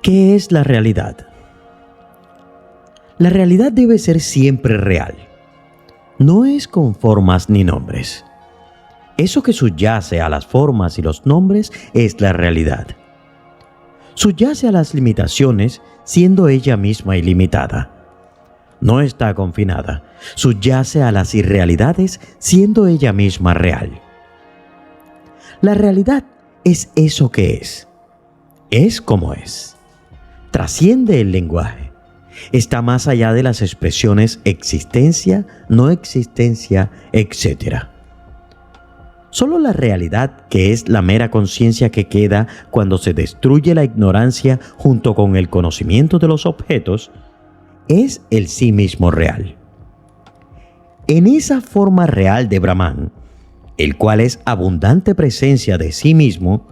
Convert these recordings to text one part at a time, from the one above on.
¿Qué es la realidad? La realidad debe ser siempre real. No es con formas ni nombres. Eso que subyace a las formas y los nombres es la realidad. Subyace a las limitaciones siendo ella misma ilimitada. No está confinada. Subyace a las irrealidades siendo ella misma real. La realidad es eso que es. Es como es. Trasciende el lenguaje. Está más allá de las expresiones existencia, no existencia, etc. Solo la realidad, que es la mera conciencia que queda cuando se destruye la ignorancia junto con el conocimiento de los objetos, es el sí mismo real. En esa forma real de Brahman, el cual es abundante presencia de sí mismo,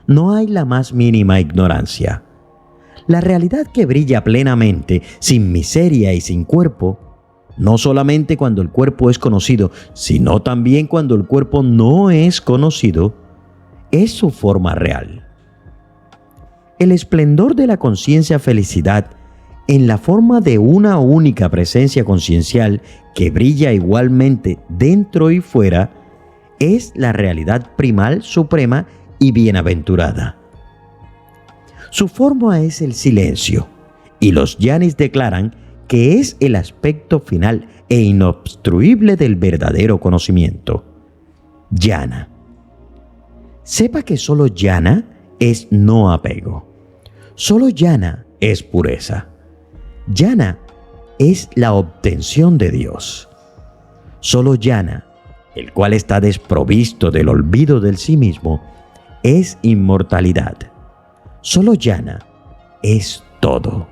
no hay la más mínima ignorancia. La realidad que brilla plenamente, sin miseria y sin cuerpo, no solamente cuando el cuerpo es conocido, sino también cuando el cuerpo no es conocido, es su forma real. El esplendor de la conciencia felicidad en la forma de una única presencia conciencial que brilla igualmente dentro y fuera, es la realidad primal, suprema y bienaventurada. Su forma es el silencio, y los yanis declaran que es el aspecto final e inobstruible del verdadero conocimiento. Jnana. Sepa que solo jnana es no apego. Solo jnana es pureza. Jnana es la obtención de Dios. Solo jnana, el cual está desprovisto del olvido del sí mismo, es inmortalidad. Solo jnana es todo.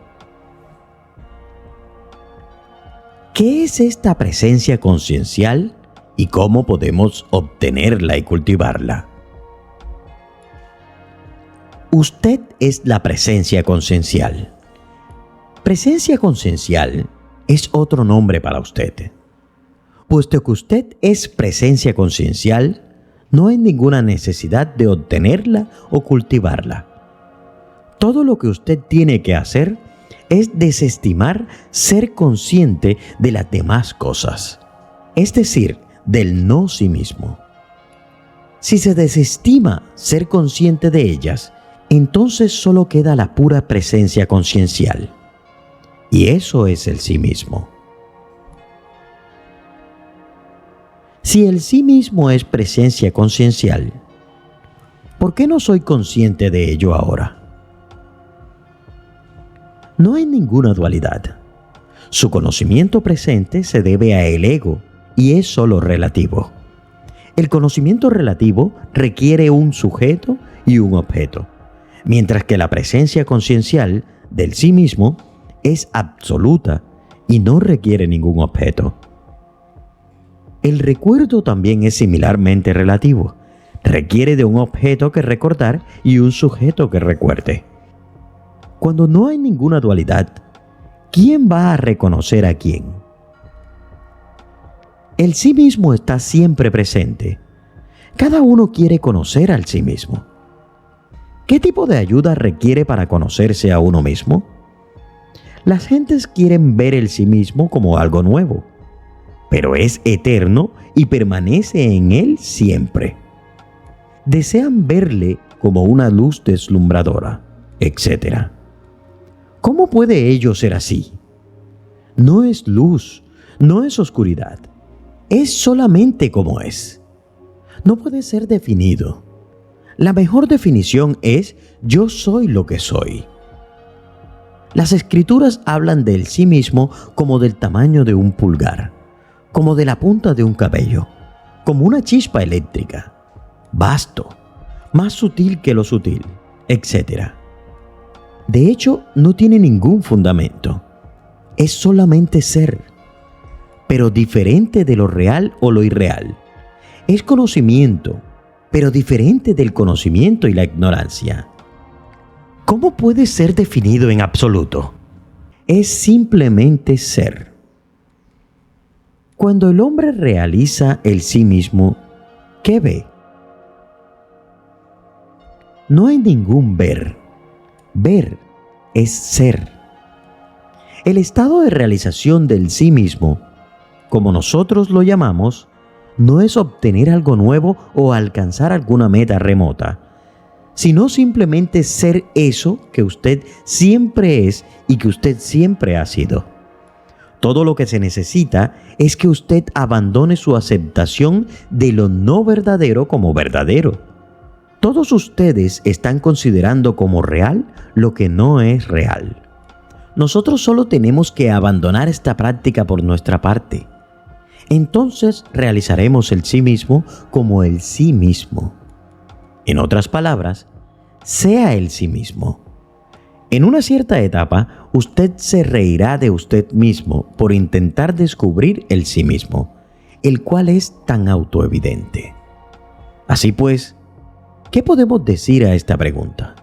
¿Qué es esta presencia conciencial y cómo podemos obtenerla y cultivarla? Usted es la presencia conciencial. Presencia conciencial es otro nombre para usted. Puesto que usted es presencia conciencial, no hay ninguna necesidad de obtenerla o cultivarla. Todo lo que usted tiene que hacer es desestimar ser consciente de las demás cosas, es decir, del no sí mismo. Si se desestima ser consciente de ellas, entonces solo queda la pura presencia conciencial. Y eso es el sí mismo. Si el sí mismo es presencia conciencial, ¿por qué no soy consciente de ello ahora? No hay ninguna dualidad. Su conocimiento presente se debe a el ego y es solo relativo. El conocimiento relativo requiere un sujeto y un objeto, mientras que la presencia conciencial del sí mismo es absoluta y no requiere ningún objeto. El recuerdo también es similarmente relativo. Requiere de un objeto que recordar y un sujeto que recuerde. Cuando no hay ninguna dualidad, ¿quién va a reconocer a quién? El sí mismo está siempre presente. Cada uno quiere conocer al sí mismo. ¿Qué tipo de ayuda requiere para conocerse a uno mismo? Las gentes quieren ver el sí mismo como algo nuevo, pero es eterno y permanece en él siempre. Desean verle como una luz deslumbradora, etc. ¿Cómo puede ello ser así? No es luz, no es oscuridad, es solamente como es. No puede ser definido. La mejor definición es yo soy lo que soy. Las escrituras hablan del sí mismo como del tamaño de un pulgar, como de la punta de un cabello, como una chispa eléctrica, vasto, más sutil que lo sutil, etc. De hecho, no tiene ningún fundamento. Es solamente ser, pero diferente de lo real o lo irreal. Es conocimiento, pero diferente del conocimiento y la ignorancia. ¿Cómo puede ser definido en absoluto? Es simplemente ser. Cuando el hombre realiza el sí mismo, ¿qué ve? No hay ningún ver. Ver es ser. El estado de realización del sí mismo, como nosotros lo llamamos, no es obtener algo nuevo o alcanzar alguna meta remota, sino simplemente ser eso que usted siempre es y que usted siempre ha sido. Todo lo que se necesita es que usted abandone su aceptación de lo no verdadero como verdadero. Todos ustedes están considerando como real lo que no es real. Nosotros solo tenemos que abandonar esta práctica por nuestra parte. Entonces realizaremos el sí mismo como el sí mismo. En otras palabras, sea el sí mismo. En una cierta etapa, usted se reirá de usted mismo por intentar descubrir el sí mismo, el cual es tan autoevidente. Así pues, ¿qué podemos decir a esta pregunta?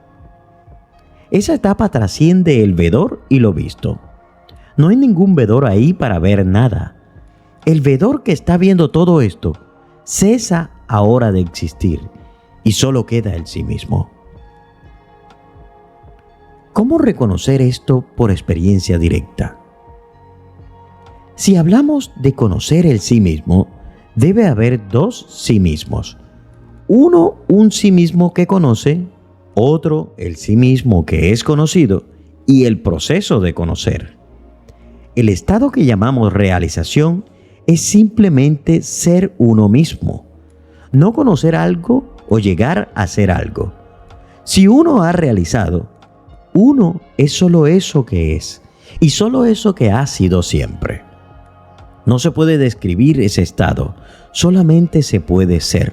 Esa etapa trasciende el vedor y lo visto. No hay ningún vedor ahí para ver nada. El vedor que está viendo todo esto cesa ahora de existir y solo queda el sí mismo. ¿Cómo reconocer esto por experiencia directa? Si hablamos de conocer el sí mismo, debe haber dos sí mismos. Uno, un sí mismo que conoce, otro, el sí mismo que es conocido y el proceso de conocer. El estado que llamamos realización es simplemente ser uno mismo, no conocer algo o llegar a ser algo. Si uno ha realizado, uno es solo eso que es y solo eso que ha sido siempre. No se puede describir ese estado, solamente se puede ser.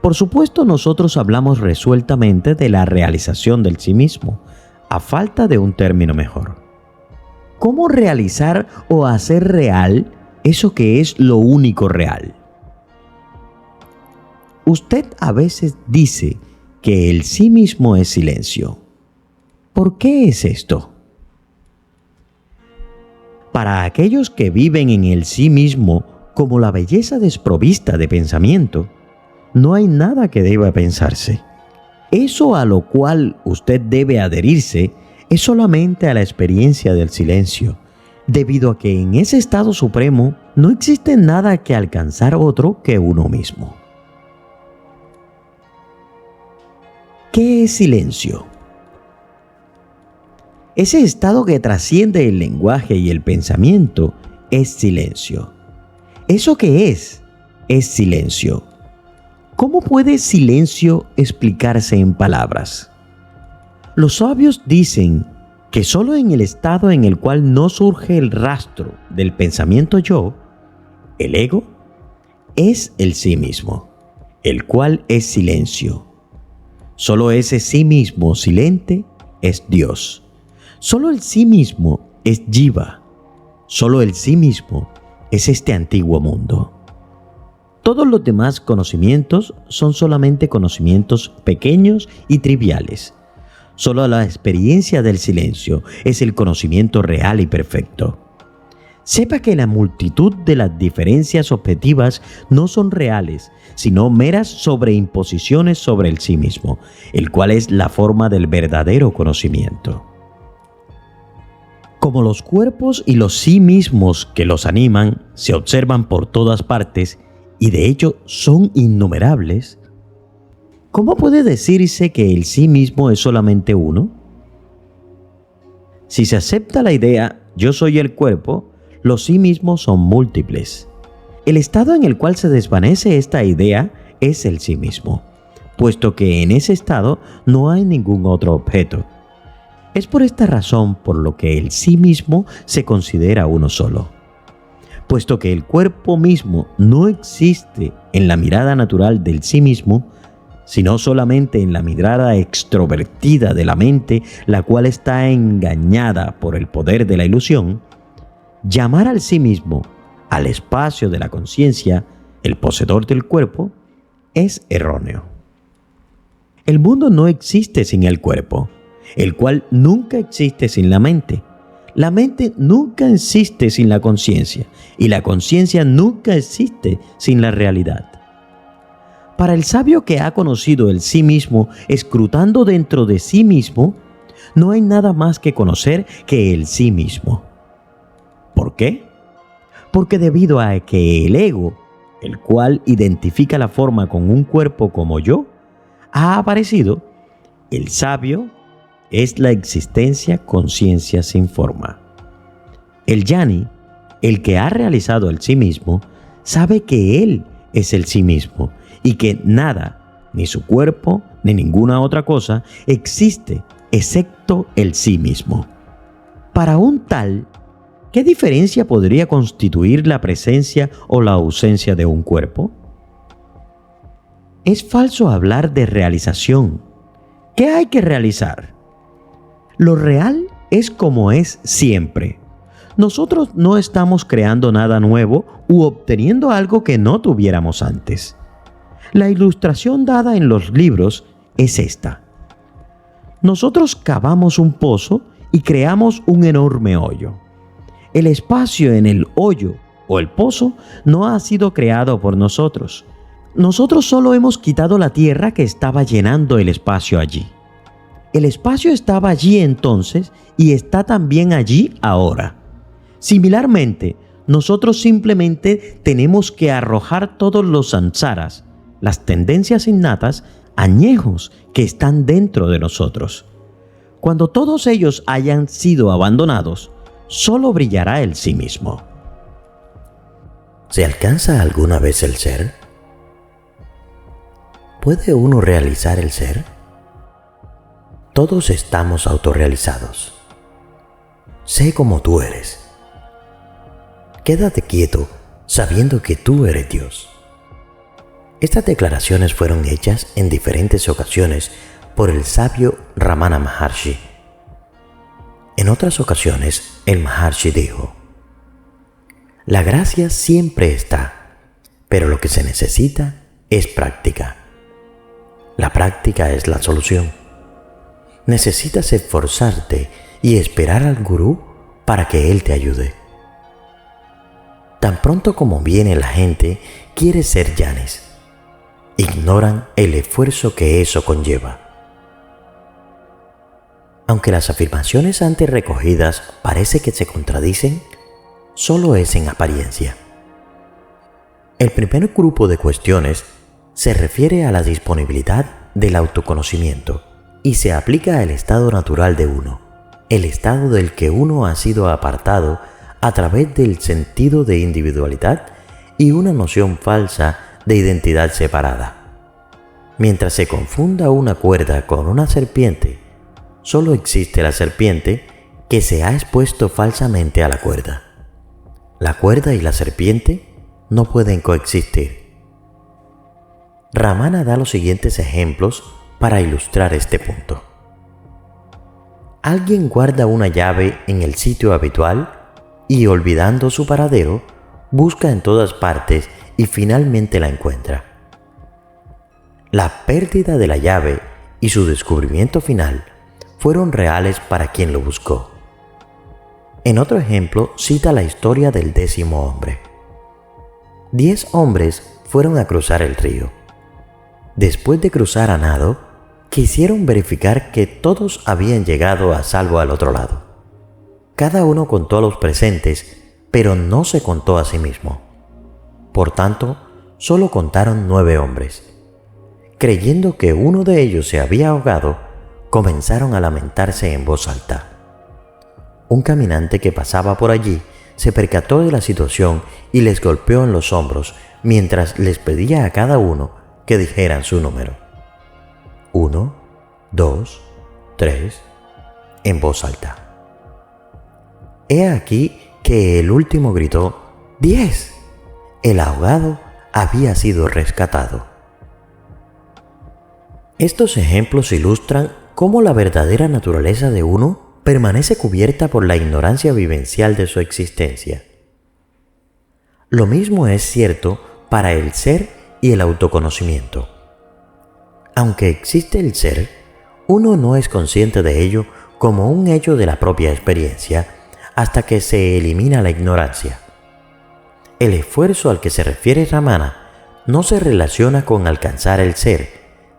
Por supuesto, nosotros hablamos resueltamente de la realización del sí mismo, a falta de un término mejor. ¿Cómo realizar o hacer real eso que es lo único real? Usted a veces dice que el sí mismo es silencio. ¿Por qué es esto? Para aquellos que viven en el sí mismo como la belleza desprovista de pensamiento, no hay nada que deba pensarse. Eso a lo cual usted debe adherirse es solamente a la experiencia del silencio, debido a que en ese estado supremo no existe nada que alcanzar otro que uno mismo. ¿Qué es silencio? Ese estado que trasciende el lenguaje y el pensamiento es silencio. ¿Eso qué es? Es silencio. ¿Cómo puede silencio explicarse en palabras? Los sabios dicen que solo en el estado en el cual no surge el rastro del pensamiento yo, el ego, es el sí mismo, el cual es silencio. Solo ese sí mismo silente es Dios. Solo el sí mismo es Jiva. Solo el sí mismo es este antiguo mundo. Todos los demás conocimientos son solamente conocimientos pequeños y triviales. Solo la experiencia del silencio es el conocimiento real y perfecto. Sepa que la multitud de las diferencias objetivas no son reales, sino meras sobreimposiciones sobre el sí mismo, el cual es la forma del verdadero conocimiento. Como los cuerpos y los sí mismos que los animan se observan por todas partes y de hecho son innumerables, ¿cómo puede decirse que el sí mismo es solamente uno? Si se acepta la idea yo soy el cuerpo, los sí mismos son múltiples. El estado en el cual se desvanece esta idea es el sí mismo, puesto que en ese estado no hay ningún otro objeto. Es por esta razón por lo que el sí mismo se considera uno solo. Puesto que el cuerpo mismo no existe en la mirada natural del sí mismo, sino solamente en la mirada extrovertida de la mente, la cual está engañada por el poder de la ilusión, llamar al sí mismo, al espacio de la conciencia, el poseedor del cuerpo, es erróneo. El mundo no existe sin el cuerpo, el cual nunca existe sin la mente. La mente nunca existe sin la conciencia y la conciencia nunca existe sin la realidad. Para el sabio que ha conocido el sí mismo escrutando dentro de sí mismo, No hay nada más que conocer que el sí mismo. ¿Por qué? Porque debido a que el ego, el cual identifica la forma con un cuerpo como yo, ha aparecido, el sabio es la existencia conciencia sin forma. El Jnani, el que ha realizado el sí mismo, sabe que él es el sí mismo y que nada, ni su cuerpo, ni ninguna otra cosa, existe excepto el sí mismo. Para un tal, ¿qué diferencia podría constituir la presencia o la ausencia de un cuerpo? Es falso hablar de realización. ¿Qué hay que realizar? Lo real es como es siempre. Nosotros no estamos creando nada nuevo u obteniendo algo que no tuviéramos antes. La ilustración dada en los libros es esta. Nosotros cavamos un pozo y creamos un enorme hoyo. El espacio en el hoyo o el pozo no ha sido creado por nosotros. Nosotros solo hemos quitado la tierra que estaba llenando el espacio allí. El espacio estaba allí entonces y está también allí ahora. Similarmente, nosotros simplemente tenemos que arrojar todos los samsaras, las tendencias innatas, añejos que están dentro de nosotros. Cuando todos ellos hayan sido abandonados, solo brillará el sí mismo. ¿Se alcanza alguna vez el ser? ¿Puede uno realizar el ser? Todos estamos autorrealizados. Sé como tú eres. Quédate quieto sabiendo que tú eres Dios. Estas declaraciones fueron hechas en diferentes ocasiones por el sabio Ramana Maharshi. En otras ocasiones, el Maharshi dijo: la gracia siempre está, pero lo que se necesita es práctica. La práctica es la solución. Necesitas esforzarte y esperar al gurú para que él te ayude. Tan pronto como viene la gente, quiere ser jnanis. Ignoran el esfuerzo que eso conlleva. Aunque las afirmaciones antes recogidas parece que se contradicen, solo es en apariencia. El primer grupo de cuestiones se refiere a la disponibilidad del autoconocimiento y se aplica al estado natural de uno, el estado del que uno ha sido apartado a través del sentido de individualidad y una noción falsa de identidad separada. Mientras se confunda una cuerda con una serpiente, solo existe la serpiente que se ha expuesto falsamente a la cuerda. La cuerda y la serpiente no pueden coexistir. Ramana da los siguientes ejemplos para ilustrar este punto. Alguien guarda una llave en el sitio habitual y, olvidando su paradero, busca en todas partes y finalmente la encuentra. La pérdida de la llave y su descubrimiento final fueron reales para quien lo buscó. En otro ejemplo, cita la historia del 10º hombre. 10 hombres fueron a cruzar el río. Después de cruzar a nado, quisieron verificar que todos habían llegado a salvo al otro lado. Cada uno contó a los presentes, pero no se contó a sí mismo. Por tanto, solo contaron 9 hombres. Creyendo que uno de ellos se había ahogado, comenzaron a lamentarse en voz alta. Un caminante que pasaba por allí se percató de la situación y les golpeó en los hombros mientras les pedía a cada uno que dijeran su número. 1, 2, 3, en voz alta. He aquí que el último gritó: 10. El ahogado había sido rescatado. Estos ejemplos ilustran cómo la verdadera naturaleza de uno permanece cubierta por la ignorancia vivencial de su existencia. Lo mismo es cierto para el ser y el autoconocimiento. Aunque existe el ser, uno no es consciente de ello como un hecho de la propia experiencia hasta que se elimina la ignorancia. El esfuerzo al que se refiere Ramana no se relaciona con alcanzar el ser,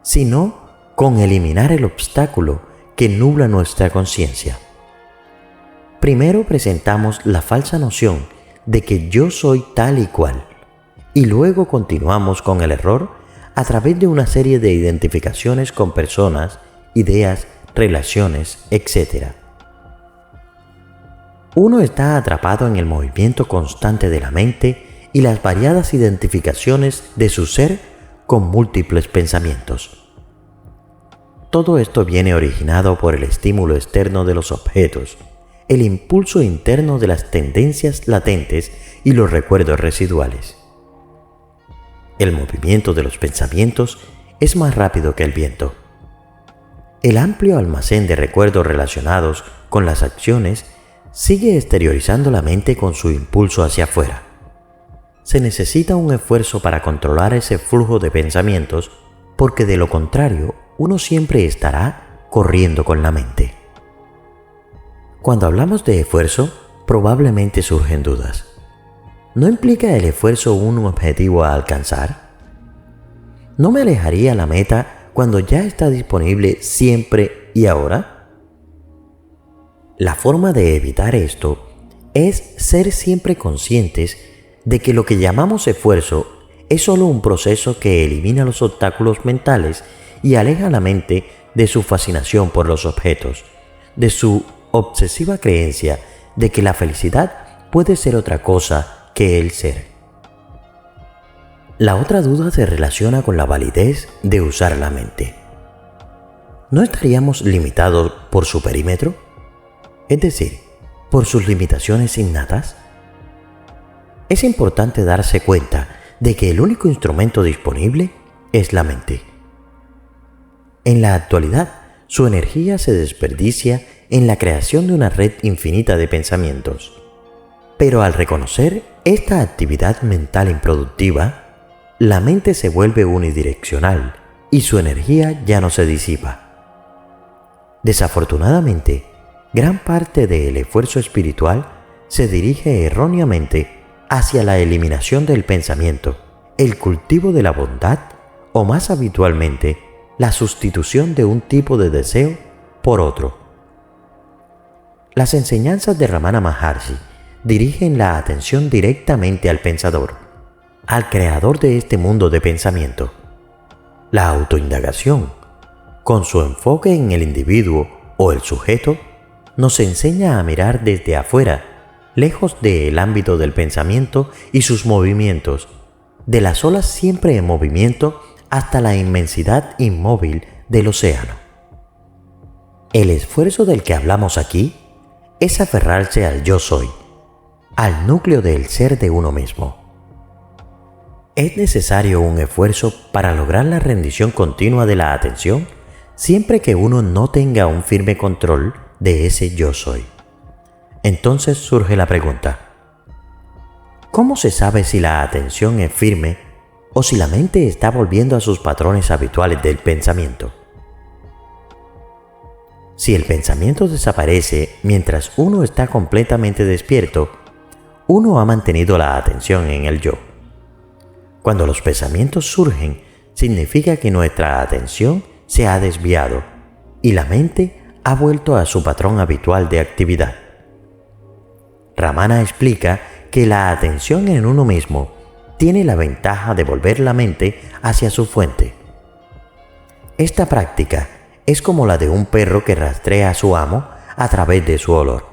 sino con eliminar el obstáculo que nubla nuestra conciencia. Primero presentamos la falsa noción de que yo soy tal y cual, y luego continuamos con el error a través de una serie de identificaciones con personas, ideas, relaciones, etc. Uno está atrapado en el movimiento constante de la mente y las variadas identificaciones de su ser con múltiples pensamientos. Todo esto viene originado por el estímulo externo de los objetos, el impulso interno de las tendencias latentes y los recuerdos residuales. El movimiento de los pensamientos es más rápido que el viento. El amplio almacén de recuerdos relacionados con las acciones sigue exteriorizando la mente con su impulso hacia afuera. Se necesita un esfuerzo para controlar ese flujo de pensamientos, porque de lo contrario, uno siempre estará corriendo con la mente. Cuando hablamos de esfuerzo, probablemente surgen dudas. ¿No implica el esfuerzo un objetivo a alcanzar? ¿No me alejaría la meta cuando ya está disponible siempre y ahora? La forma de evitar esto es ser siempre conscientes de que lo que llamamos esfuerzo es solo un proceso que elimina los obstáculos mentales y aleja a la mente de su fascinación por los objetos, de su obsesiva creencia de que la felicidad puede ser otra cosa que el ser. La otra duda se relaciona con la validez de usar la mente. ¿No estaríamos limitados por su perímetro? Es decir, por sus limitaciones innatas. Es importante darse cuenta de que el único instrumento disponible es la mente. En la actualidad, su energía se desperdicia en la creación de una red infinita de pensamientos. Pero al reconocer esta actividad mental improductiva, la mente se vuelve unidireccional y su energía ya no se disipa. Desafortunadamente, gran parte del esfuerzo espiritual se dirige erróneamente hacia la eliminación del pensamiento, el cultivo de la bondad o, más habitualmente, la sustitución de un tipo de deseo por otro. Las enseñanzas de Ramana Maharshi dirigen la atención directamente al pensador, al creador de este mundo de pensamiento. La autoindagación, con su enfoque en el individuo o el sujeto, nos enseña a mirar desde afuera, lejos del ámbito del pensamiento y sus movimientos, de las olas siempre en movimiento hasta la inmensidad inmóvil del océano. El esfuerzo del que hablamos aquí es aferrarse al yo soy, al núcleo del ser de uno mismo. Es necesario un esfuerzo para lograr la rendición continua de la atención, siempre que uno no tenga un firme control de ese yo soy. Entonces surge la pregunta: ¿cómo se sabe si la atención es firme o si la mente está volviendo a sus patrones habituales del pensamiento? Si el pensamiento desaparece mientras uno está completamente despierto, uno ha mantenido la atención en el yo. Cuando los pensamientos surgen, significa que nuestra atención se ha desviado y la mente ha vuelto a su patrón habitual de actividad. Ramana explica que la atención en uno mismo tiene la ventaja de volver la mente hacia su fuente. Esta práctica es como la de un perro que rastrea a su amo a través de su olor.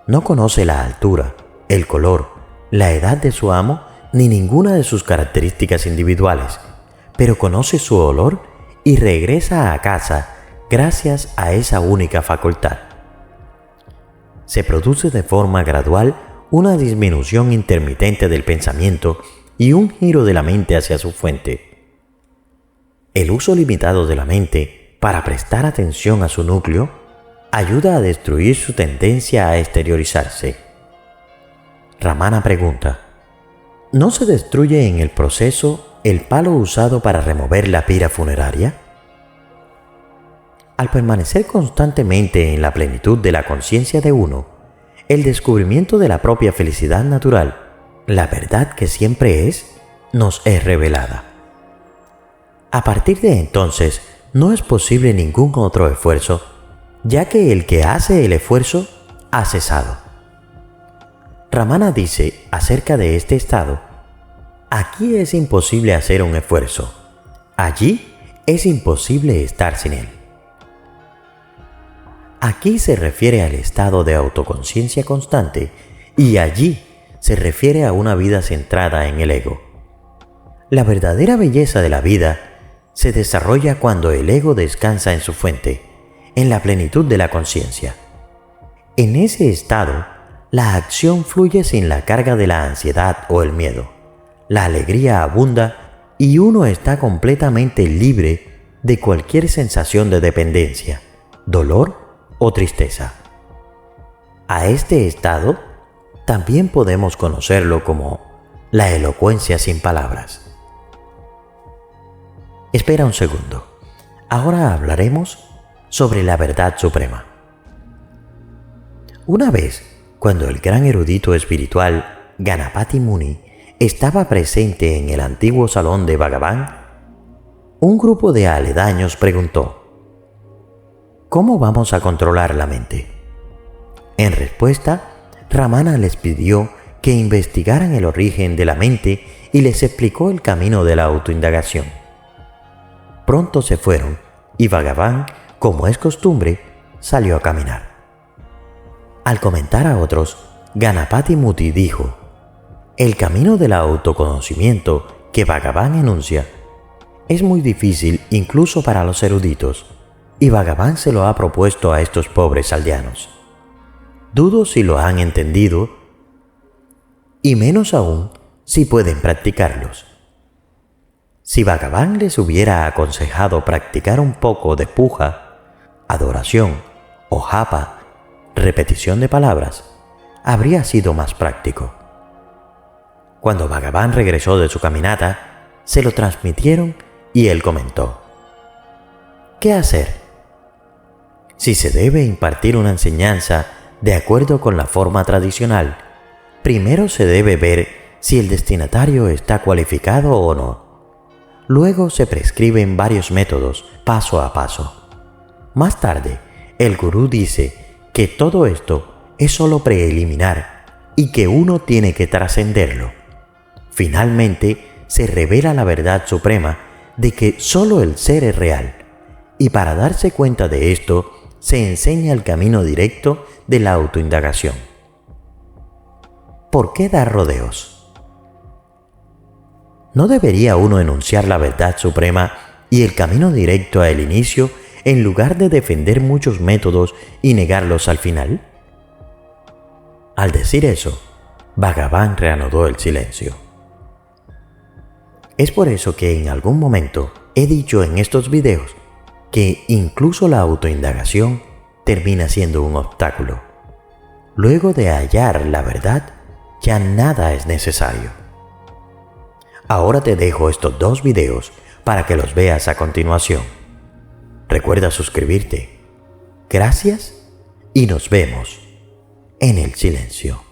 No conoce la altura, el color, la edad de su amo ni ninguna de sus características individuales, pero conoce su olor y regresa a casa gracias a esa única facultad. Se produce de forma gradual una disminución intermitente del pensamiento y un giro de la mente hacia su fuente. El uso limitado de la mente para prestar atención a su núcleo ayuda a destruir su tendencia a exteriorizarse. Ramana pregunta: ¿no se destruye en el proceso el palo usado para remover la pira funeraria? Al permanecer constantemente en la plenitud de la conciencia de uno, el descubrimiento de la propia felicidad natural, la verdad que siempre es, nos es revelada. A partir de entonces, no es posible ningún otro esfuerzo, ya que el que hace el esfuerzo ha cesado. Ramana dice acerca de este estado: aquí es imposible hacer un esfuerzo, allí es imposible estar sin él. Aquí se refiere al estado de autoconciencia constante y allí se refiere a una vida centrada en el ego. La verdadera belleza de la vida se desarrolla cuando el ego descansa en su fuente, en la plenitud de la conciencia. En ese estado, la acción fluye sin la carga de la ansiedad o el miedo. La alegría abunda y uno está completamente libre de cualquier sensación de dependencia, dolor o tristeza. A este estado también podemos conocerlo como la elocuencia sin palabras. Espera un segundo. Ahora hablaremos sobre la verdad suprema. Una vez, cuando el gran erudito espiritual Ganapati Muni estaba presente en el antiguo salón de Bhagavan, un grupo de aledaños preguntó: ¿cómo vamos a controlar la mente? En respuesta, Ramana les pidió que investigaran el origen de la mente y les explicó el camino de la autoindagación. Pronto se fueron y Bhagavan, como es costumbre, salió a caminar. Al comentar a otros, Ganapati Muni dijo: el camino del autoconocimiento que Bhagavan enuncia es muy difícil incluso para los eruditos, y Bhagavan se lo ha propuesto a estos pobres aldeanos. Dudo si lo han entendido, y menos aún si pueden practicarlos. Si Bhagavan les hubiera aconsejado practicar un poco de puja, adoración o japa, repetición de palabras, habría sido más práctico. Cuando Bhagavan regresó de su caminata, se lo transmitieron y él comentó: ¿qué hacer? Si se debe impartir una enseñanza de acuerdo con la forma tradicional, primero se debe ver si el destinatario está cualificado o no. Luego se prescriben varios métodos, paso a paso. Más tarde, el gurú dice que todo esto es solo preliminar y que uno tiene que trascenderlo. Finalmente, se revela la verdad suprema de que solo el ser es real, y para darse cuenta de esto, se enseña el camino directo de la autoindagación. ¿Por qué dar rodeos? ¿No debería uno enunciar la verdad suprema y el camino directo al inicio en lugar de defender muchos métodos y negarlos al final? Al decir eso, Bhagavan reanudó el silencio. Es por eso que en algún momento he dicho en estos videos que incluso la autoindagación termina siendo un obstáculo. Luego de hallar la verdad, ya nada es necesario. Ahora te dejo estos 2 videos para que los veas a continuación. Recuerda suscribirte. Gracias y nos vemos en el silencio.